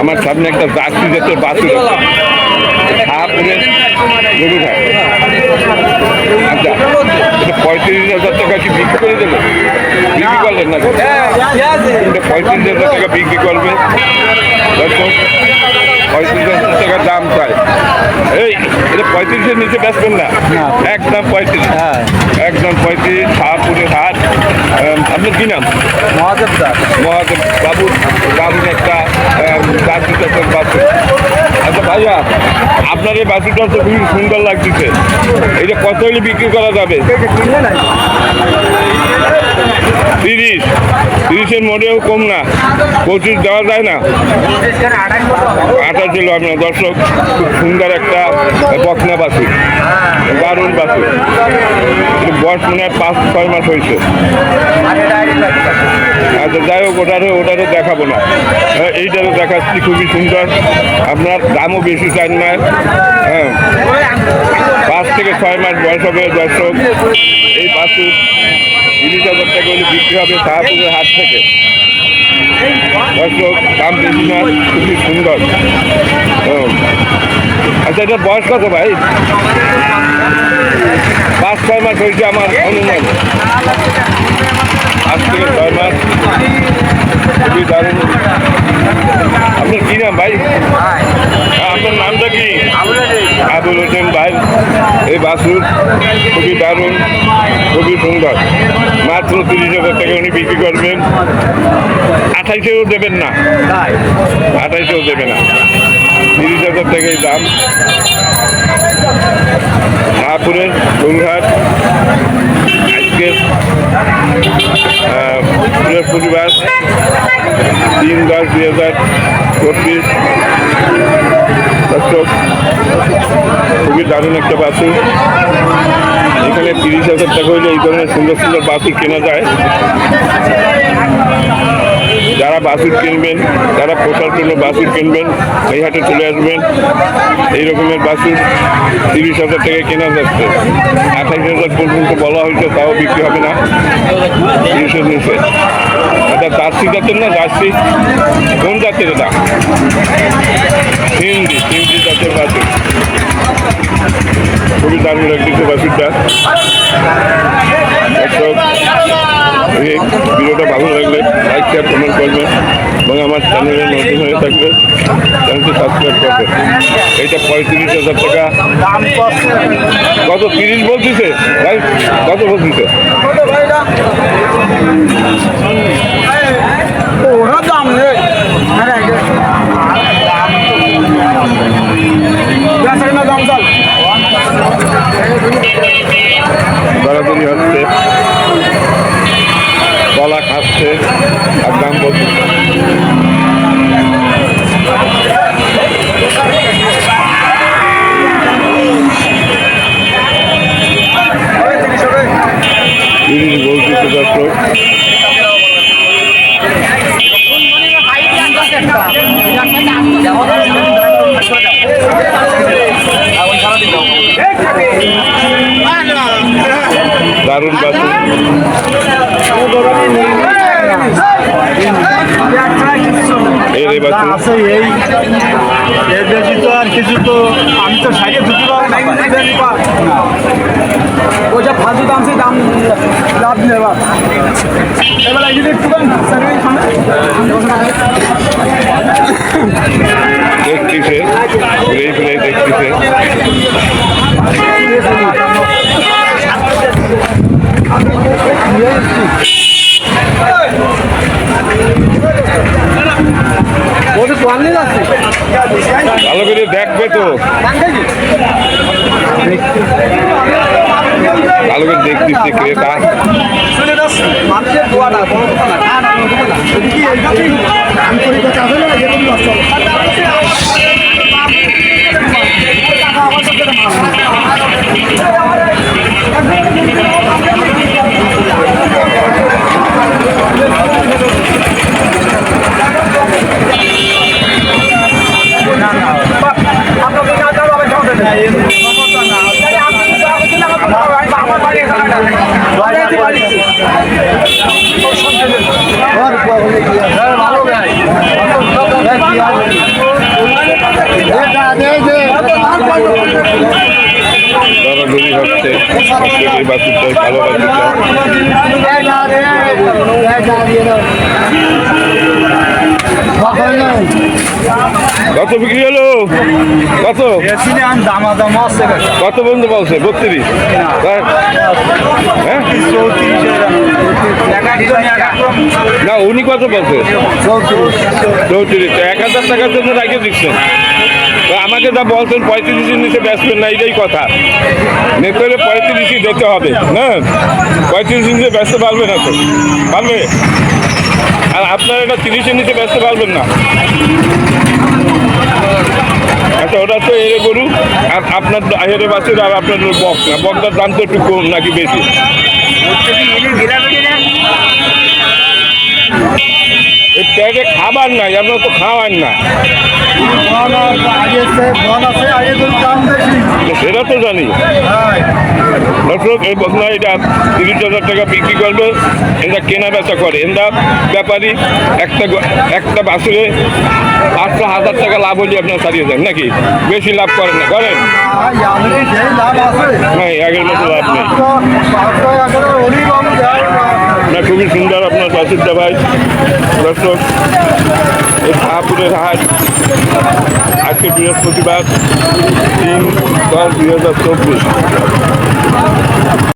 আমার সামনে একটা জার্সি জাতের বাছুর শাহপুরের গরু ঘাট। আচ্ছা, এটা 35,000 টাকা কি বিক্রি করে দেবে? বিক্রি করলেন না? এটা 35,000 টাকা বিক্রি করবে। 35,000 টাকা দাম চাই। এই এটা 35-এর নিচে বেচবেন না? একদম 35। একদম 35। শাহপুরের হাট। আপনার কি নাম? মহাদেব দা। মহাদেব বাবুর একটা জার্সি জাতের বাছুর। আচ্ছা ভাইয়া, আপনার এই বাছুরটা তো খুবই সুন্দর লাগতেছে। এটা কত হলে বিক্রি করা যাবে? 30-এর মোটেও কম না। 25 দেওয়া যায় না? 28 ছিল আপনার। দর্শক, খুব সুন্দর একটা বকনা বাছুর, দারুণ বাছুর। বয়স মনে হয় 5-6 মাস হয়েছে। আচ্ছা, যাই হোক, ওটারও দেখাবো না, এইটারও দেখাচ্ছি। খুবই সুন্দর। আপনার দামও বেশি চান না। হ্যাঁ, 5 থেকে 6 মাস বয়স হবে। দর্শক, এই বাছুর 30,000 টাকা হলে বিক্রি হবে শাহপুরের হাট থেকে। দর্শক, দাম বেশি না, খুবই সুন্দর। আচ্ছা, এটার বয়স কত ভাই? 5-6 মাস হয়েছে আমার অনুমান। 5 থেকে 6 মাস। খুবই দারুণ। আপনার কি নাম ভাই? আপনার নামটা কি? আবুল হোসেন ভাই। এই বাছুর খুবই দারুণ, খুবই সুন্দর। মাত্র 30,000 টাকা উনি বিক্রি করবেন। 28-এও দেবেন না? 28-এও দেবে না। 30,000 টাকাই দাম। শাহপুরের গরুহাট। আজকে বৃহস্পতিবার 3/10/2024। দর্শক, খুবই দারুণ একটা বাছুর। এখানে 30,000 টাকা হইলে এই ধরনের সুন্দর সুন্দর বাছুর কেনা যায়। যারা বাছুর কিনবেন, যারা পোষার জন্য বাছুর কিনবেন, এই হাটে চলে আসবেন। এই রকমের বাছুর 30,000 টাকায় কেনা যাচ্ছে। 28,000 পর্যন্ত বলা হয়েছে, তাও বিক্রি হবে না 30-এর নিচে। এটা জার্সি জাতের না? জার্সি কোন জাতের এটা? হিন্দি জাতের বাছুর। খুবই দারুণ লাগছে বাছুরটা। এই ভিডিওটা ভালো লাগলে লাইক, শেয়ার, কমেন্ট করবেন এবং আমার চ্যানেলে নতুন হয়ে থাকলে চ্যানেলটি সাবস্ক্রাইব করবেন। এইটা 35,000 টাকা। কত? 30 বলতেছে ভাই? কত বলতেছে? দরাদরি হচ্ছে, গলা খাচ্ছে, আর দাম বলছে। বলতেছে দর্শক। দারুণ বাছুর। এই বাছুর এর বেশি তো আর কিছু তো আমি তো সাইডে ঢুকি ওটা ফালতু দাম, সেই দাম লাভ নেবার। এবার এই যদি একটু দেখতেছে, ঘুরে ফিরে দেখতেছে। ভালো করে দেখবে তো, ভালো করে দেখতেছে ক্রেতা। মানুষের দোয়াটা আপনার দরাদরি হচ্ছে এই বাছুরটাই ভালো বাছুরটা। কত বিক্রি হলো? কত কত বন্ধু বলছে? 32? হ্যাঁ না, উনি কত বলছে? 34। 1000 টাকার জন্য রাখে দিচ্ছেন। তো আমাকে যা বলছেন 35-এর নিচে বেচবেন না, এটাই কথা। নেতলে 35-ই দিতে হবে না, 35-এর নিচে বেচতে পারবে না তো, পারবে? আর আপনার এটা 30-এর নিচে বেচতে পারবেন না। আচ্ছা, ওটা তো এরে গরু, আর আপনার হেরে বাছুর, আর আপনার বক না। বকটার দাম তো একটু কম নাকি বেশি? এই প্যাটে খাবার নাই, আপনার তো খাওয়ান না। সেটা তো জানি। দর্শক, এই বকনা এটা 30,000 টাকা বিক্রি করবে। এরা কেনা বেচা করে, এরা ব্যাপারী। একটা বাছুরে 500,000 টাকা লাভ হলে আপনার ছাড়িয়ে যান নাকি? বেশি লাভ করেন না? করেন? হ্যাঁ, আগের মতো লাভ নেই না। খুবই সুন্দর আপনার বাছুরটা ভাই। দর্শক, এই শাহপুরের হাট আজকে বৃহস্পতিবার 3/10/2024।